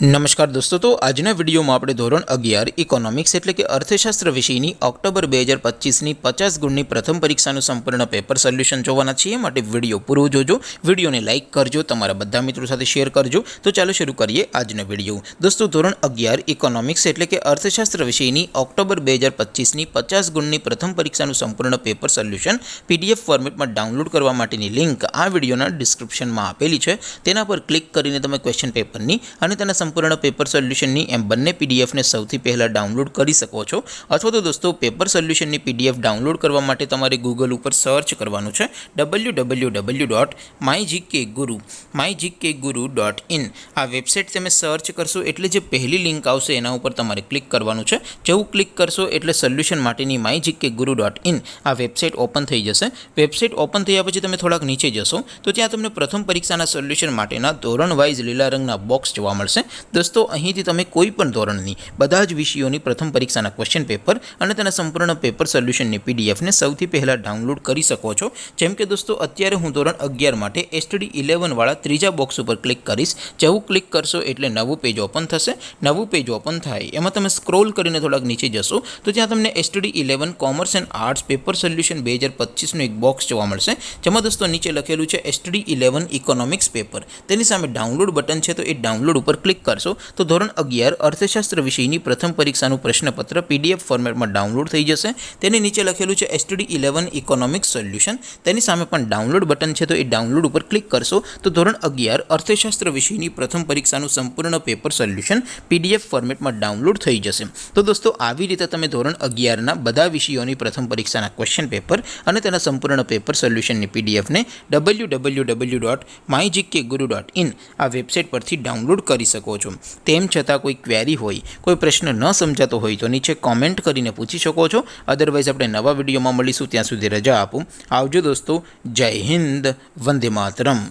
નમસ્કાર દોસ્તો, તો આજના વિડીયોમાં આપણે ધોરણ 11 ઇકોનોમિક્સ એટલે કે અર્થશાસ્ત્ર વિષયની ઓક્ટોબર 2025ની 50 ગુણની પ્રથમ પરીક્ષાનું સંપૂર્ણ પેપર સોલ્યુશન જોવાના છીએ. માટે વિડીયો પૂરો જોજો, વિડીયોને લાઇક કરજો, તમારા બધા મિત્રો સાથે શેર કરજો. તો ચાલો શરૂ કરીએ આજનો વિડીયો. દોસ્તો, ધોરણ 11 ઇકોનોમિક્સ એટલે કે અર્થશાસ્ત્ર વિષયની ઓક્ટોબર 2025ની 50 ગુણની પ્રથમ પરીક્ષાનું સંપૂર્ણ પેપર સોલ્યુશન PDF ફોર્મેટમાં ડાઉનલોડ કરવા માટેની લિંક આ વિડીયોના ડિસ્ક્રિપ્શનમાં આપેલી છે. તેના પર ક્લિક કરીને તમે ક્વેશ્ચન પેપરની અને તેના સંપૂર્ણ પેપર સોલ્યુશનની એમ બંને પીડીએફને સૌથી પહેલાં ડાઉનલોડ કરી શકો છો. અથવા તો દોસ્તો, પેપર સોલ્યુશનની PDF ડાઉનલોડ કરવા માટે તમારે ગૂગલ ઉપર સર્ચ કરવાનું છે www.mygkguru.in. આ વેબસાઇટ તમે સર્ચ કરશો એટલે જે પહેલી લિંક આવશે એના ઉપર તમારે ક્લિક કરવાનું છે. જેવું ક્લિક કરશો એટલે સોલ્યુશન માટેની mygkguru.in આ વેબસાઇટ ઓપન થઈ જશે. વેબસાઇટ ઓપન થયા પછી તમે થોડાક નીચે જશો તો ત્યાં તમને પ્રથમ પરીક્ષાના સોલ્યુશન માટેના ધોરણ વાઇઝ લીલા રંગના બોક્સ જોવા મળશે. દોસ્તો, અહીંથી તમે કોઈ પણ ધોરણની બધા જ વિષયોની પ્રથમ પરીક્ષાના ક્વેશ્ચન પેપર અને તેના સંપૂર્ણ પેપર સોલ્યુશનની PDFને સૌથી પહેલાં ડાઉનલોડ કરી શકો છો. જેમ કે દોસ્તો, અત્યારે હું ધોરણ 11 માટે STD 11 વાળા ત્રીજા બોક્સ ઉપર ક્લિક કરીશ. જેવું ક્લિક કરશો એટલે નવું પેજ ઓપન થશે. નવું પેજ ઓપન થાય એમાં તમે સ્ક્રોલ કરીને થોડાક નીચે જશો તો ત્યાં તમને STD 11 commerce and arts paper solution 2025નું એક બોક્સ જોવા મળશે. જેમાં દોસ્તો નીચે લખેલું છે STD 11 ઇકોનોમિક્સ પેપર. તેની સામે ડાઉનલોડ બટન છે, તો એ ડાઉનલોડ ઉપર ક્લિક કરશો તો ધોરણ 11 અર્થશાસ્ત્ર વિષયની પ્રથમ પરીક્ષાનું પ્રશ્નપત્ર PDF ફોર્મેટમાં ડાઉનલોડ થઈ જશે. તેની નીચે લખેલું છે STD 11 ઇકોનોમિક્સ સોલ્યુશન. તેની સામે પણ ડાઉનલોડ બટન છે, તો એ ડાઉનલોડ ઉપર ક્લિક કરશો તો ધોરણ 11 અર્થશાસ્ત્ર વિષયની પ્રથમ પરીક્ષાનું સંપૂર્ણ પેપર સોલ્યુશન PDF ફોર્મેટમાં ડાઉનલોડ થઈ જશે. તો દોસ્તો, આવી રીતે તમે ધોરણ 11ના બધા વિષયોની પ્રથમ પરીક્ષાના ક્વેશ્ચન પેપર અને તેના સંપૂર્ણ પેપર સોલ્યુશનની PDFને www.mygkguru.in આ વેબસાઇટ પરથી ડાઉનલોડ કરી શકો છો. તેમ છતાં કોઈ ક્વેરી હોય, કોઈ પ્રશ્ન ન સમજાતો હોય તો નીચે કોમેન્ટ કરીને પૂછી શકો છો. અદરવાઇઝ આપણે નવા વિડીયોમાં મળીશું. ત્યાં સુધી રજા આપું. આવજો દોસ્તો. જય હિન્દ. વંદે માતરમ.